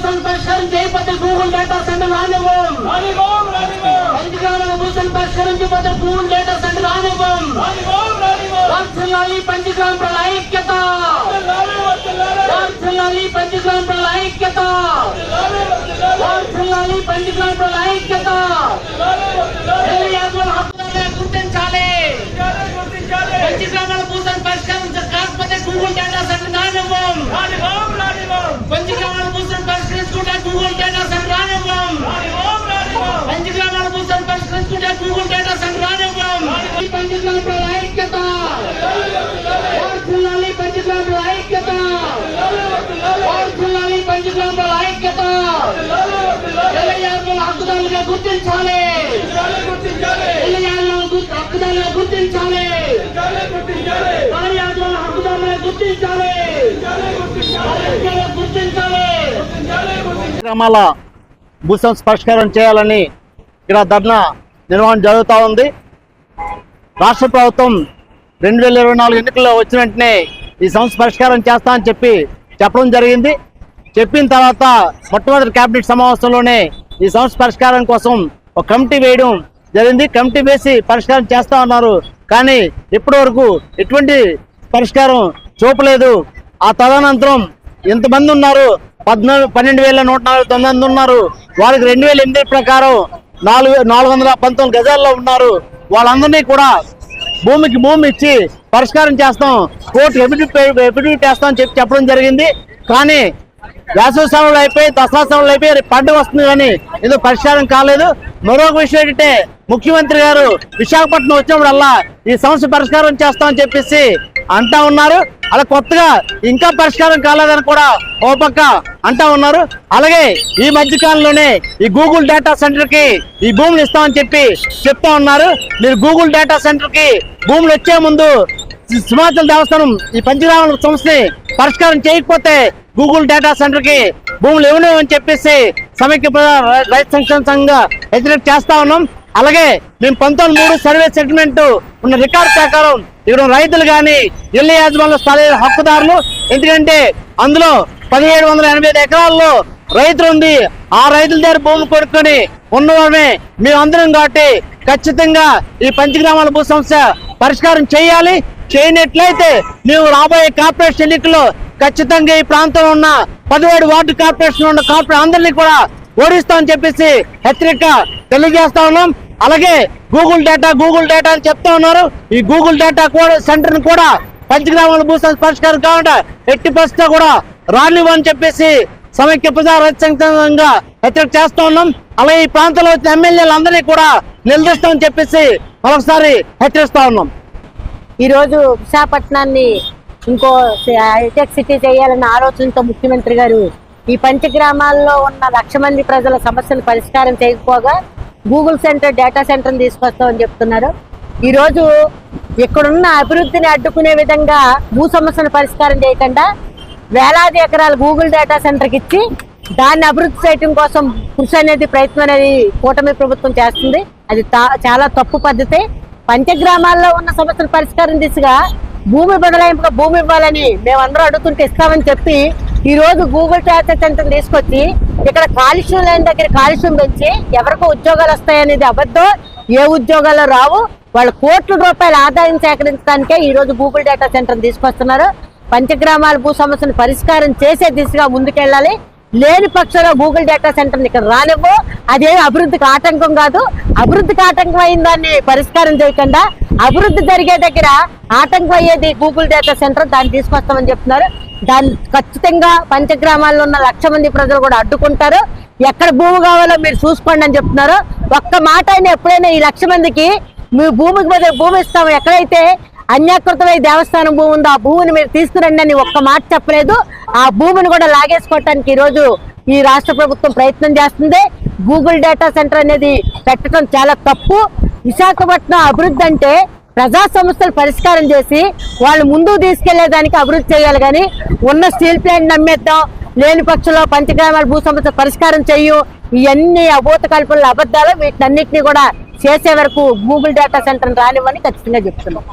భూస్వామి పరిష్కారం చేయకపోతే గూగుల్ డేటా సెంటర్ రానివ్వం. పంచగ్రామాల భూస్వామి పరిష్కరించకపోతే గూగుల్ డేటా సెంటర్ రానివ్వం. వర్ధిల్లాలి పంచగ్రామ ప్రజల ఐక్యత, వర్ధిల్లాలి పంచగ్రామ ప్రజల ఐక్యత, వర్ధిల్లాలి పంచగ్రామ ప్రజల ఐక్యత. హక్కుదారులను గుర్తించాలి. పంచగ్రామాల భూస్వామి పరిష్కారం కాకపోతే గూగుల్ డేటా సెంటర్ రానివ్వం. పంచగ్రామాల భూస్వామి పరిష్కరించుకుంటే గూగుల్ డేటా సెంటర్ రానివ్వం. పంచగ్రామాల భూస్వామి పరిష్కరించుకుంటే గూగుల్ డేటా సెంటర్ రానివ్వం. పంచగ్రామ ప్రజల ఐక్యత, వర్ధిల్లాలి పంచగ్రామ ప్రజల ఐక్యత, వర్ధిల్లాలి పంచగ్రామ ప్రజల ఐక్యత. హక్కుదారులుగా గుర్తించాలి. హక్కుదారులుగా గుర్తించాలి. హక్కుదారులుగా గుర్తించాలి. గ్రామాల భూస్వామి పరిష్కారం చేయాలని ఇక్కడ ధర్నా నిర్వహణ జరుగుతూ ఉంది. రాష్ట్ర ప్రభుత్వం 2024 ఎన్నికల్లో వచ్చిన వెంటనే ఈ సమస్య పరిష్కారం చేస్తామని చెప్పడం జరిగింది. చెప్పిన తర్వాత మొట్టమొదటి కేబినెట్ సమావేశంలోనే ఈ సమస్య పరిష్కారం కోసం ఒక కమిటీ వేయడం జరిగింది. కమిటీ వేసి పరిష్కారం చేస్తా ఉన్నారు. కానీ ఇప్పటి వరకు ఎటువంటి పరిష్కారం చూపలేదు. ఆ తదనంతరం ఎంతమంది ఉన్నారు? 12,149 మంది ఉన్నారు. వాళ్ళకి 2008 ప్రకారం 419 గజాల్లో ఉన్నారు. వాళ్ళందరినీ కూడా భూమికి భూమి ఇచ్చి పరిష్కారం చేస్తాం, కోర్టు ఎఫిడవిట్ చేస్తాం అని చెప్పడం జరిగింది. కానీ వేసవి సెలవులు అయిపోయి, దసరా సెలవులు అయిపోయి, పండుగ వస్తుంది కానీ ఏదో పరిష్కారం కాలేదు. మరొక విషయం ఏంటంటే ముఖ్యమంత్రి గారు విశాఖపట్నం వచ్చినప్పుడల్లా ఈ సమస్య పరిష్కారం చేస్తామని చెప్పేసి అంటా ఉన్నారు. అలా కొత్తగా ఇంకా పరిష్కారం కాలేదని కూడా ఓ పక్క అంటా ఉన్నారు. అలాగే ఈ మధ్యకాలంలోనే ఈ గూగుల్ డేటా సెంటర్ కి ఈ భూములు ఇస్తామని చెప్తా ఉన్నారు. మీరు గూగుల్ డేటా సెంటర్ కి భూములు వచ్చే ముందు సింహాచల దేవస్థానం ఈ పంచగ్రామాల సమస్యని పరిష్కారం చేయకపోతే గూగుల్ డేటా సెంటర్ కి భూములు ఇవ్వలేమని చెప్పేసి సమైక్య రైతు సంక్షేమ సంఘంగా హెచ్చరిక చేస్తా ఉన్నాం. అలాగే మేము 1903 సర్వే సెటిల్మెంట్ ఉన్న రికార్డు ప్రకారం ఇక్కడ రైతులు కానీ ఇళ్ల యాజమాన్య స్థల హక్కుదారులు, ఎందుకంటే అందులో 1785 ఎకరాల్లో రైతులు ఉంది. ఆ రైతుల దగ్గర భూమి కొనుక్కొని ఉన్నవారమే మేమందరం కాబట్టి ఖచ్చితంగా ఈ పంచగ్రామాల భూ సమస్య పరిష్కారం చేయాలి. చేయనట్లయితే మేము రాబోయే కార్పొరేషన్ ఎన్నికల్లో ఖచ్చితంగా ఈ ప్రాంతంలో ఉన్న 17 వార్డు కార్పొరేషన్ ఉన్న కార్పొరేట్ అందరినీ కూడా ఓడిస్తామని చెప్పేసి హెచ్చరిక తెలియజేస్తా ఉన్నాం. అలాగే గూగుల్ డేటా అని చెప్తా ఉన్నారు. ఈ గూగుల్ డేటా సెంటర్ ని కూడా పంచగ్రామాల భూ సమస్య పరిష్కారం కాకుండా ఎట్టి పరిస్థితిలో కూడా రానివ్వని చెప్పేసి సమైక్య ప్రజా రైతు సంఘంగా హెచ్చరిక చేస్తా ఉన్నాం. అలాగే ఈ ప్రాంతంలో వచ్చిన ఎమ్మెల్యేలందరినీ కూడా నిలదీస్తామని చెప్పేసి మరొకసారి హెచ్చరిస్తా ఉన్నాం. ఈరోజు విశాఖపట్నాన్ని ఇంకో హైటెక్ సిటీ చేయాలన్న ఆలోచనతో ముఖ్యమంత్రి గారు ఈ పంచగ్రామాల్లో ఉన్న 1,00,000 మంది ప్రజల సమస్యలు పరిష్కారం చేయకపోగా గూగుల్ సెంటర్ డేటా సెంటర్ని తీసుకొస్తామని చెప్తున్నారు. ఈరోజు ఇక్కడున్న అభివృద్ధిని అడ్డుకునే విధంగా భూ సమస్యను పరిష్కారం చేయకుండా వేలాది ఎకరాలు గూగుల్ డేటా సెంటర్కి ఇచ్చి దాన్ని అభివృద్ధి చేయడం కోసం కృషి అనేది ప్రయత్నం అనేది కూటమి ప్రభుత్వం చేస్తుంది. అది చాలా తప్పు పద్ధతి. పంచగ్రామాల్లో ఉన్న సమస్యల పరిష్కారం దిశగా భూమి బదలాయింపుగా భూమి ఇవ్వాలని మేమందరూ అడుగుతుంటే ఇస్తామని చెప్పి ఈ రోజు గూగుల్ డేటా సెంటర్ తీసుకొచ్చి ఇక్కడ కాలుష్యం లేని దగ్గర కాలుష్యం పెంచి ఎవరికో ఉద్యోగాలు వస్తాయనేది అబద్ధం. ఏ ఉద్యోగాలు రావు. వాళ్ళు కోట్ల రూపాయల ఆదాయం సేకరించడానికే ఈ రోజు గూగుల్ డేటా సెంటర్ తీసుకొస్తున్నారు. పంచగ్రామాల భూ సమస్యను పరిష్కారం చేసే దిశగా ముందుకెళ్ళాలి. లేని పక్షంలో గూగుల్ డేటా సెంటర్ ఇక్కడ రానివ్వు. అదేమి అభివృద్ధికి ఆటంకం కాదు. అభివృద్ధికి ఆటంకం అయిన దాన్ని పరిష్కారం చేయకుండా అభివృద్ధి జరిగే దగ్గర ఆటంకం అయ్యేది గూగుల్ డేటా సెంటర్, దాన్ని తీసుకొస్తామని చెప్తున్నారు. దాన్ని ఖచ్చితంగా పంచగ్రామాల్లో ఉన్న 1,00,000 మంది ప్రజలు కూడా అడ్డుకుంటారు. ఎక్కడ భూమి కావాలో మీరు చూసుకోండి అని చెప్తున్నారు. ఒక్క మాట అయినా ఎప్పుడైనా ఈ 1,00,000 మందికి మీ భూమికి బదులు భూమి ఇస్తాము, ఎక్కడైతే అన్యాకృతమై దేవస్థానం భూమి ఉందో ఆ భూమిని మీరు తీసుకురండి అని ఒక్క మాట చెప్పలేదు. ఆ భూమిని కూడా లాగేసుకోవటానికి ఈరోజు ఈ రాష్ట్ర ప్రభుత్వం ప్రయత్నం చేస్తుంది. గూగుల్ డేటా సెంటర్ అనేది పెట్టడం చాలా తప్పు. విశాఖపట్నం అభివృద్ధి అంటే ప్రజా సమస్యలు పరిష్కారం చేసి వాళ్ళు ముందుకు తీసుకెళ్లేదానికి అభివృద్ధి చేయాలి. కానీ ఉన్న స్టీల్ ప్లాంట్ నమ్మేద్దాం, లేని పక్షంలో పంచగ్రామాల భూ సమస్య పరిష్కారం చెయ్యు, ఇవన్నీ అబోధ కల్పనలు అబద్ధాలు. వీటన్నిటిని కూడా చేసే వరకు గూగుల్ డేటా సెంటర్ రానివ్వని ఖచ్చితంగా చెప్తున్నాం.